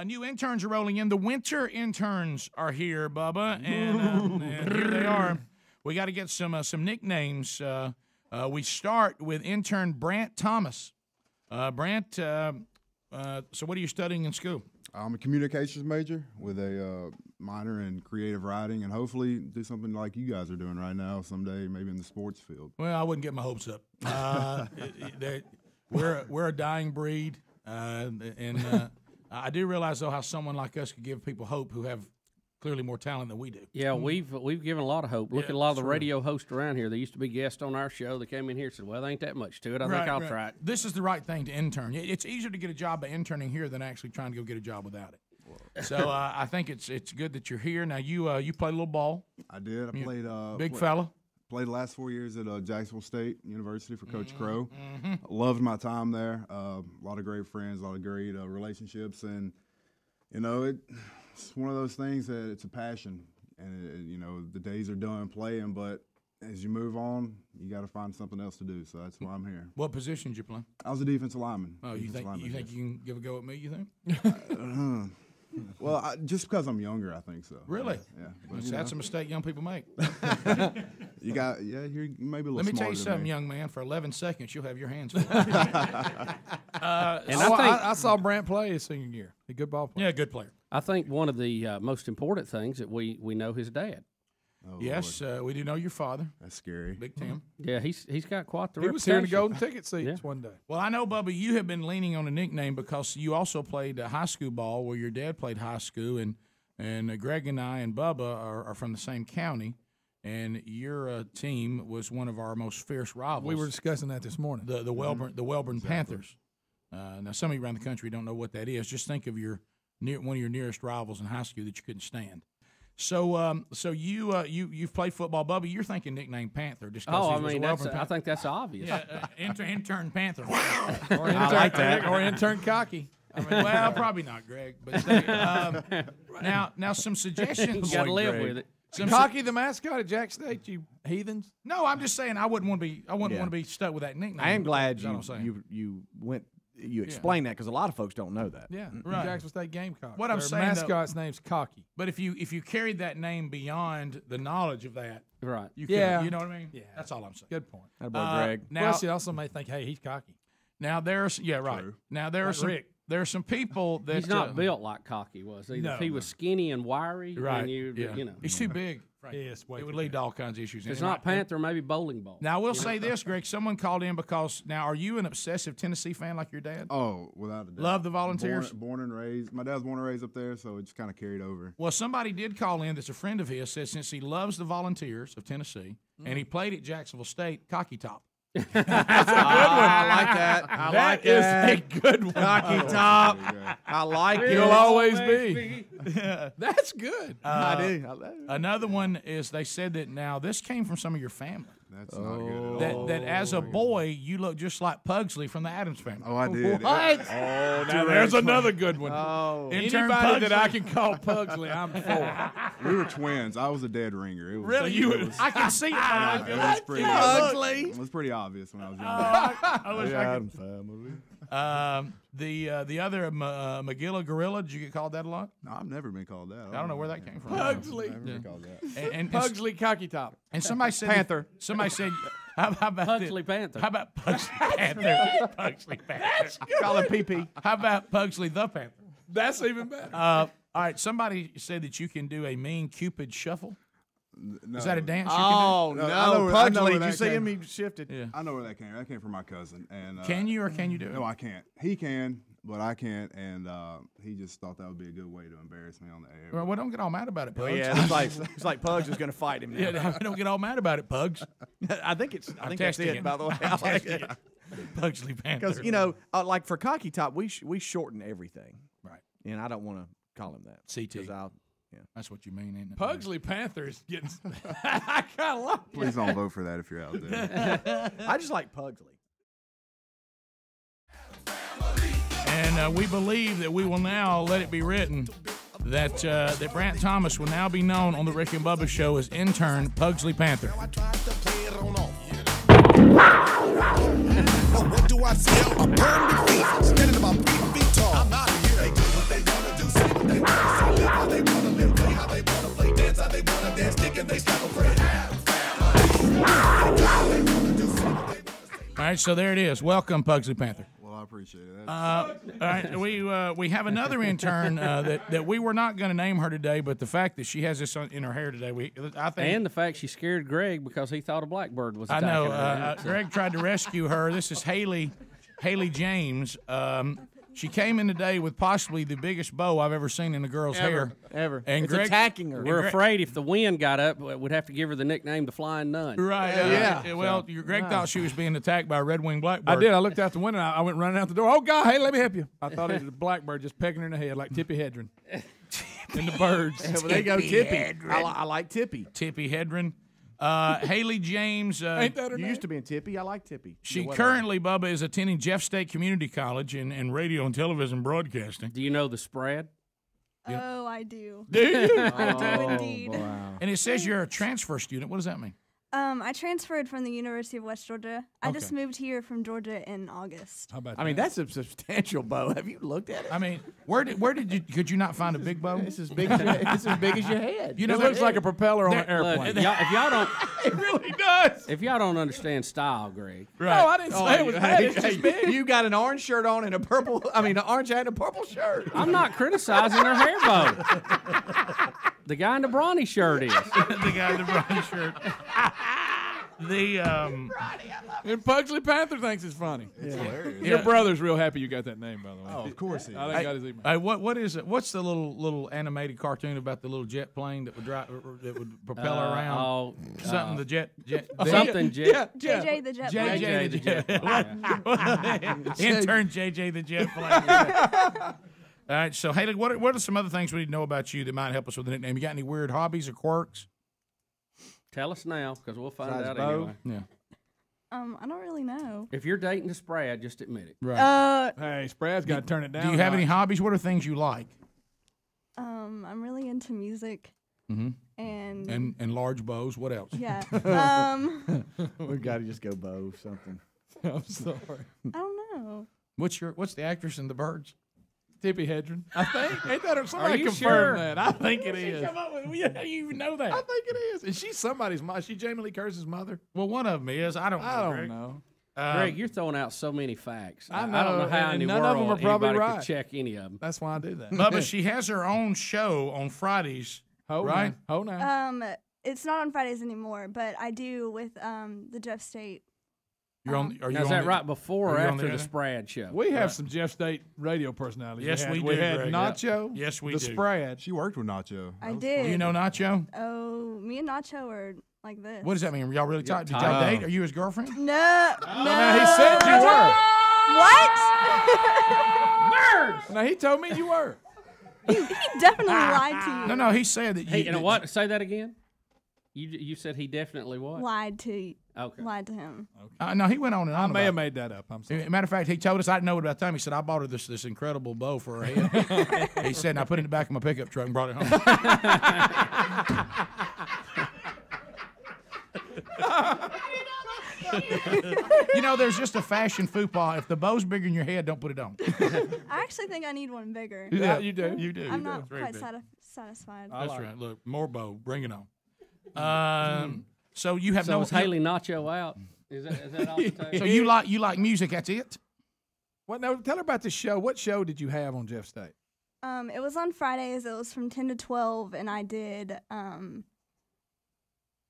New interns are rolling in. The winter interns are here, Bubba, and here they are. We got to get some nicknames. We start with intern Brant Thomas. Brant, so what are you studying in school? I'm a communications major with a minor in creative writing, and hopefully do something like you guys are doing right now someday, maybe in the sports field. Well, I wouldn't get my hopes up. We're a dying breed, and I do realize though how someone like us could give people hope who have clearly more talent than we do. Yeah, we've given a lot of hope. Look at a lot of the radio hosts around here. They used to be guests on our show. They came in here and said, well, there ain't that much to it. I think I'll try it. This is the right thing to intern. It's easier to get a job by interning here than actually trying to go get a job without it. So I think it's good that you're here. Now, you played a little ball. I did. I played big fella. Played the last 4 years at Jacksonville State University for Coach Crow. Loved my time there. A lot of great friends, a lot of great relationships. And, you know, it's one of those things that it's a passion. And, you know, the days are done playing, but as you move on, you got to find something else to do. So that's why I'm here. What position did you play? I was a defensive lineman. Oh, you think you can give a go at me, you think? Well, just because I'm younger, I think so. Really? Yeah. But that's a mistake young people make. You're maybe a little Let me tell you smarter than something, me. young man. For 11 seconds, you'll have your hands full. I saw Brant play his senior year. A good ball player. Yeah, good player. I think one of the most important things that we know his dad. Oh, yes, we do know your father. That's scary. Big Tim. Yeah, he's got quite the He reputation. was here in the golden ticket seats one day. Well, I know, Bubba, you have been leaning on a nickname because you also played high school ball where your dad played high school, and Greg and I and Bubba are from the same county, and your team was one of our most fierce rivals. We were discussing that this morning. The Wellborn Panthers. Now, some of you around the country don't know what that is. Just think of one of your nearest rivals in high school that you couldn't stand. So, you've played football, Bubba. You're thinking nickname Panther. Just I mean, I think that's obvious. Yeah, intern Panther. Or intern, or intern Cocky. I mean, well, probably not, Greg. But now some suggestions. You got to live with it. Cocky, the mascot at Jack State, you heathens. No, I'm just saying I wouldn't want to be stuck with that nickname. I am glad you explained that because a lot of folks don't know that. Yeah, right. Jacksonville State Gamecock. What I'm Their saying, mascot's name's Cocky. But if you carried that name beyond the knowledge of that, right? You know what I mean. Yeah, that's all I'm saying. Good point. That boy Greg. Now, plus, you also may think, hey, he's cocky. Now there's right. True. Now there are Rick. there are some people that He's not built like Cocky was. Either. If he was skinny and wiry, right? then you know, he's too big. Right. Yes, it would lead to all kinds of issues. It's not Panther, maybe bowling ball. Now I will say this, Greg. Someone called in because now are you an obsessive Tennessee fan like your dad? Oh, without a doubt. Love the Volunteers. Born and raised. My dad was born and raised up there, so it just kind of carried over. Well, somebody did call in that's a friend of his, says since he loves the Volunteers of Tennessee and he played at Jacksonville State, Cocky Top. That's a good one. I like that. That is a good one. Cocky Top. I like it. You'll always be. That's good. I do. Another one is they said that now this came from some of your family. That's not good at all. That as a boy you look just like Pugsley from the Addams Family. Oh, I did. What? Oh, Now there's another good one. Oh. Anybody that I can call Pugsley, I'm for. We were twins. I was a dead ringer. It was, Really, I can see it. it was pretty Pugsley. It was pretty obvious when I was younger. I wish I could. Family. The other Magilla Gorilla, did you get called that a lot? No, I've never been called that. I don't know where that came from. Pugsley. Never been called that. And Pugsley Cocky Top. And somebody said Panther. Somebody said, how about Pugsley Panther. How about Pugsley Panther? Pugsley Panther. Call him PP. How about Pugsley the Panther? That's even better. All right. Somebody said that you can do a mean Cupid shuffle. No. Is that a dance you Oh, No, I know no. where- I know Pugsley. where Did you that see came him? He shifted. can do? Yeah. I know where that came. That came from my cousin. And Can you or can you do it? No, I can't. He can, but I can't. And he just thought that would be a good way to embarrass me on the air. Well, don't get all mad about it, Pugs. Oh, yeah, it's like Pugs is going to fight him now. Yeah, don't get all mad about it, Pugs. I think that's testing it, him. by the way. I'm I like testing it. Pugsley Panther. Because, like for Cocky Top, we shorten everything. Right. And I don't want to call him that. CT. 'Cause That's what you mean, ain't it? Pugsley Panther is getting. I kind of love it. Please don't vote for that if you're out there. I just like Pugsley. And we believe that we will now let it be written that that Brant Thomas will now be known on the Rick and Bubba show as intern Pugsley Panther. What do I see? A permanent feet, standing about 3 feet tall. I'm out of here. They do what they gonna do. right, so there it is. Welcome, Pugsley Panther. Well, I appreciate it. All right, we have another intern that we were not going to name her today, but the fact that she has this in her hair today, I think, and the fact she scared Greg because he thought a blackbird was I attacking know. her. Greg tried to rescue her. This is Haley James. She came in today with possibly the biggest bow I've ever seen in a girl's hair. Ever. And It's Greg, attacking her. We're afraid if the wind got up, we'd have to give her the nickname the Flying Nun. Right. Yeah. Well, Greg thought she was being attacked by a red-winged blackbird. I did. I looked out the window. I went running out the door. Oh, God, hey, let me help you. I thought it was a blackbird just pecking her in the head like Tippy Hedren. And the birds. Well, there you go, Tippy. I like Tippy. Tippy Hedren. Haley James. Ain't that her You name? used to be in Tippy. I like Tippy. She currently, Bubba, is attending Jeff State Community College in radio and television broadcasting. Do you know the spread? Oh, I do. Do you? I do indeed. Wow. And it says you're a transfer student. What does that mean? I transferred from the University of West Georgia. I just moved here from Georgia in August. How about I mean, that's a substantial bow. Have you looked at it? I mean, where did you could you not find a big bow? It's as big as your head. You It know, looks like a propeller on an Look, airplane. if y'all don't, it really does. if y'all don't understand style, Greg, No, I didn't say it was bad. It's just big. You got an orange shirt on and a purple. I mean, an orange hat and a purple shirt. I'm not criticizing her hair bow. The guy in the brawny shirt is. The guy in the brown shirt. And Pugsley Panther thinks it's funny. It's hilarious. Your brother's real happy you got that name, by the way. Oh, of course he is. I think got his email. Hey, what is it? What's the little animated cartoon about the little jet plane that would drive that would propel around? Something the jet Something jet. JJ the Jet Plane. JJ the jet. Intern JJ the jet plane. All right, so Haley, what are some other things we need to know about you that might help us with the nickname? You got any weird hobbies or quirks? Tell us now, because we'll find Besides out bow? anyway. Yeah. I don't really know. If you're dating the spread, just admit it. Right. Hey, Sprad's got to turn it down. Do you have any notch. hobbies? What are things you like? I'm really into music. And And large bows. What else? yeah. We've got to just go bow something. I'm sorry. I don't know. What's the actress in The Birds? Tippy Hedren. I think. Ain't that her? Somebody you confirm sure? that. I think it is. Come up with, how do you even know that? I think it is. And she's somebody's mother. Is she Jamie Lee Curtis's mother? Well, one of them is. I don't know. I don't Greg. know. Greg, you're throwing out so many facts. I I don't know know, how and in the none of world them are probably anybody right. could check any of them. That's why I do that. Bubba, she has her own show on Fridays. Hold right? now. Hold now. It's not on Fridays anymore, but I do with the Jeff State. You're on. Are you Now, is on that the- right before are or you on after the other? Sprad show? We have some Jeff State radio personalities. Yes, we We do, had Greg. Nacho. Yes, we the do. Sprad. She worked with Nacho. I That was did. You know Nacho? Oh, me and Nacho are like this. What does that mean? Y'all really tight? Did y'all tight. date? Are you his girlfriend? No. Now he said you were. What? Now he told me you were. he definitely lied to you. No. He said that you. Hey, you know what? Say that again. You said he definitely what? Lied to you. Okay. Lied to him. No, he went on and I on. may have about made that up. I'm it. sorry. Matter of fact, he told us I didn't know it about the time. He said I bought her this incredible bow for her head. He said, and I put it in the back of my pickup truck and brought it home. You know, there's just a fashion faux pas. If the bow's bigger than your head, don't put it on. I actually think I need one bigger. Yeah, you do. You do. I'm not Very quite big. satisfied. That's right. Look, more bow. Bring it on. So you have So no. is Haley Nacho out? Is that off the table? So you like music? That's it. What? Now tell her about the show. What show did you have on Jeff State? It was on Fridays. It was from 10 to 12, and I did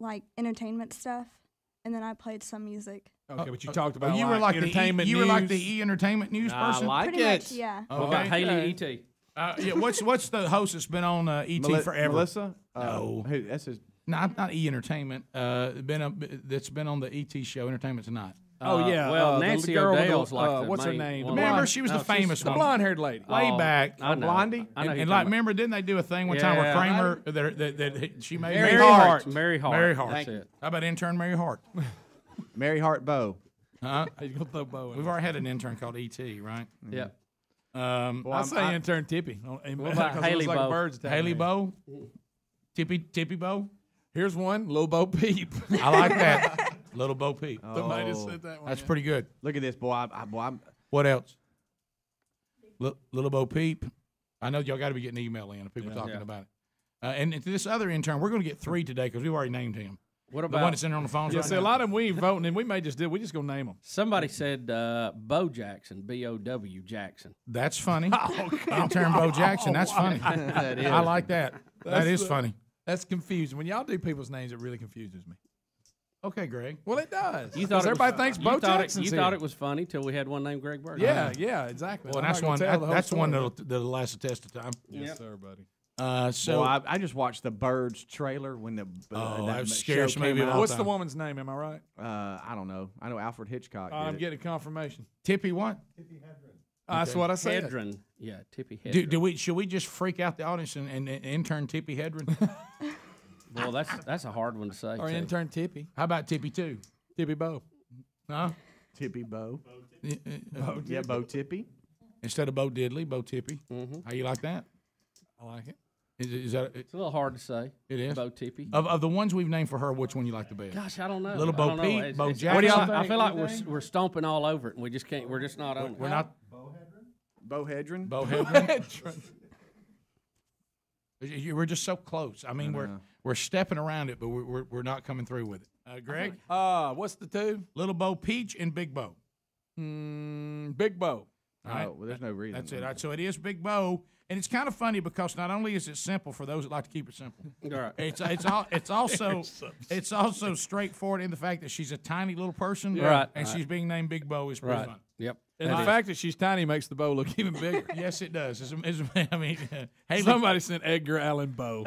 like entertainment stuff, and then I played some music. Okay, but you talked about You were like entertainment You news. were like the entertainment news I person. like Pretty it. much, yeah. What about Okay. Haley E.T.? Yeah, what's the host that's been on ET forever? Melissa? No. Who, that's his. No, not E Entertainment. That's been on the ET show, Entertainment Tonight. Oh yeah. Well, the Nancy girl with the- O'Dell's like the what's her main name? one. The Remember, blonde- she was no, the she's famous the one. blonde-haired lady. Way Oh, back. I know. Blondie? I know who And you're like, talking remember, didn't they do a thing one time where Yeah. Kramer that she made Mary about. Hart. Mary Hart. Mary Hart. That's it. How about intern Mary Hart? Mary Hart Bow. Huh? He's gonna throw Bo in. We've already had an intern called ET, right? Yeah. I say intern Tippy. What about Haley like Bo? a bird's attacking Haley me. Bow, Tippy Bow. Here's one, Lil Bo Peep. I like that. Little Bo Peep. Somebody just said that one. That's yeah. pretty good. Look at this, boy. I'm What else? Little Bo Peep. I know y'all got to be getting email in. People talking Yeah. about it. And to this other intern, we're going to get 3 today because we've already named him. What The about one that's in there on the phones Yeah, right see, now? a lot of them we ain't voting, and we may just do. We just gonna name them. somebody said Bo Jackson, B-O-W Jackson. That's funny. Intern Bo Jackson. That's funny. That is. I like that. That is funny. That's confusing. When y'all do people's names, it really confuses me. Okay, Greg. Well, it does. You thought everybody thinks Bo Jackson's You here. thought it was funny till we had one named Greg Burgess. Yeah, exactly. Well, I'm that's not one. gonna tell the whole That's one story. that'll last the test of time. Yes, sir, buddy. So Well, I just watched the Birds trailer when the Oh, that that was show scariest came movie of out. all What's the time. woman's name? Am I right? I don't know. I know Alfred Hitchcock. I'm did it. getting confirmation. Tippy what? That's what I said. Hedron. Yeah, Tippy Hedron. Should we just freak out the audience and intern Tippy Hedron? Well, that's a hard one to say. Or too. intern Tippy. How about Tippy 2? Tippy Bo. Huh? Tippy Bo. Uh, Yeah, Bo Tippy. Instead of Bo Diddley, Bo Tippy. How you like that? I like it. Is that It's a little hard to say. it is? Bo Tippy. Of the ones we've named for her, which one you like the best? Gosh, I don't know. Little I Bo don't know. Peep, It's- Bo it's- Jackson. what do y'all Anything? I feel like we're stomping all over it, and we just can't. We're just not on it. We're not Bo Hedron. Bo Hedron. We're just so close. I mean, we're stepping around it, but we're not coming through with it. Greg, What's the two? Little Bo Peach and Big Bo. Big Bo. All right. Oh, well, there's no reason. That's it. All right, so it is Big Bo, and it's kind of funny because not only is it simple for those that like to keep it simple, All right. it's also straightforward in the fact that she's a tiny little person, Right. And she's being named Big Bo is pretty Right. fun. Yep. And the fact that she's tiny makes the bow look even bigger. Yes, it does. I mean, Haley, Somebody sent Edgar Allan Bow.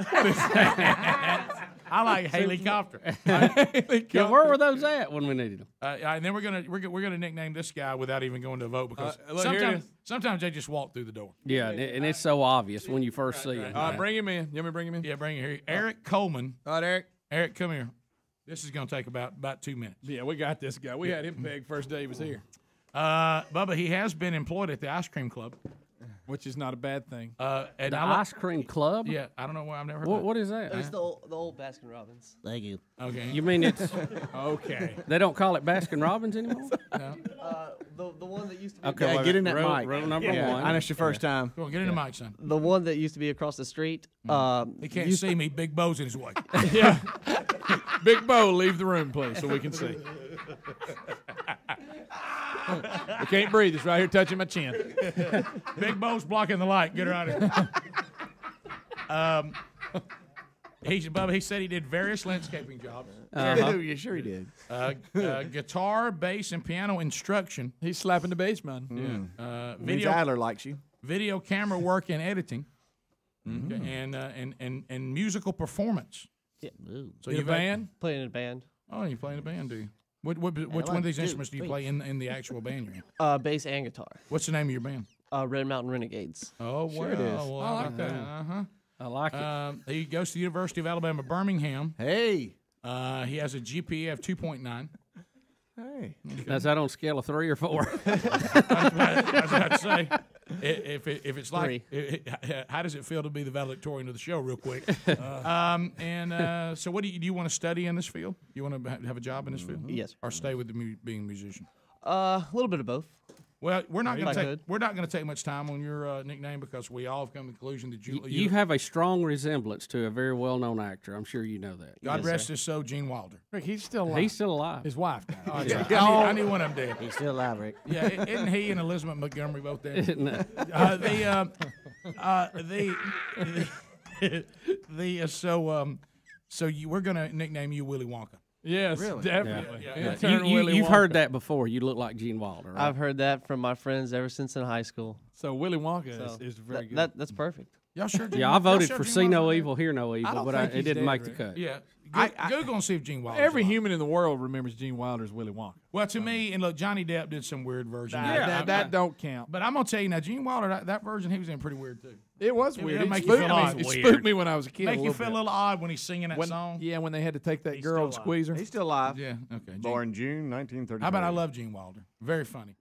I like helicopter. Yeah, where were those at when we needed them? And then we're gonna nickname this guy without even going to vote because look, here it sometimes they just walk through the door. Yeah, and it's so obvious when you first see them. All right, bring him in. You want me to bring him in? Yeah, bring it here. Eric Coleman. All right, Eric. Eric, come here. This is gonna take about 2 minutes. Yeah, we got this guy. We had him pegged first day he was here, Bubba, he has been employed at the ice cream club. which is not a bad thing. And The I like- ice cream club? Yeah, I don't know why I've never heard What, that. what is that? It's the old Baskin Robbins. Thank you. Okay. You mean it's Okay. they don't call it Baskin Robbins anymore? The one that used to be Okay, Yeah, well, get in that rule, mic. Rule number Yeah, one. I know it's your first time. Go on, get in the mic, son. the one that used to be across the street. He can't see me. Big Bo's in his way. Yeah. Big Bo, leave the room, please, so we can see. I can't breathe. It's right here touching my chin. Big Bo's blocking the light. Get her out of here. Bubba, he said he did various landscaping jobs. Yeah, sure he did. Guitar, bass, and piano instruction. He's slapping the bass, man. Means Video Adler likes you. video camera work and editing. Okay, and musical performance. Ooh. So You a you've had- band? Playing in a band. Oh, you play in a band, do you? Which one of these instruments do you play in the actual band you're in? Bass and guitar. What's the name of your band? Red Mountain Renegades. Oh, Sure it is. Well, I like that. Uh-huh. I like it. He goes to the University of Alabama, Birmingham. Hey. He has a GPA of 2.9. Hey. Is that on a scale of 3 or 4? I was about to say, if it's like, how does it feel to be the valedictorian of the show, real quick? So, what do you want to study in this field? You want to have a job in this field? Yes. Or stay with being a musician? A little bit of both. Well, we're not If going I to could. take much time on your nickname because we all have come to the conclusion that You have a strong resemblance to a very well-known actor. I'm sure you know that. God rest his soul, Gene Wilder. Rick, he's still alive. He's still alive. His wife died. I knew one of them dead. He's still alive, Rick. Yeah, isn't he and Elizabeth Montgomery both dead? No. We're gonna nickname you Willy Wonka. Yes, Really? definitely. Yeah. Intern Willy You've Wonka. heard that before. You look like Gene Wilder, right? I've heard that from my friends ever since in high school. So Willy Wonka So is very good. that's perfect. Y'all sure? Yeah, I voted for See No Evil, Hear No Evil, don't but think it he's didn't dead, make the Rick. cut. Yeah. Google and see if Gene Wilder. Every human in the world remembers Gene Wilder's Willy Wonka. Well, to me, and look, Johnny Depp did some weird version. That don't count. But I'm gonna tell you now, Gene Wilder, that version he was in pretty weird too. It was It weird. would It make you spooked feel me. odd. It Weird. spooked me when I was a kid. Make you little feel bit. a little odd when he's singing that When- song. Yeah, when they had to take that girl and squeeze her. He's still alive. Yeah. Okay. Gene- Born June 1930. How about I love Gene Wilder? Very funny.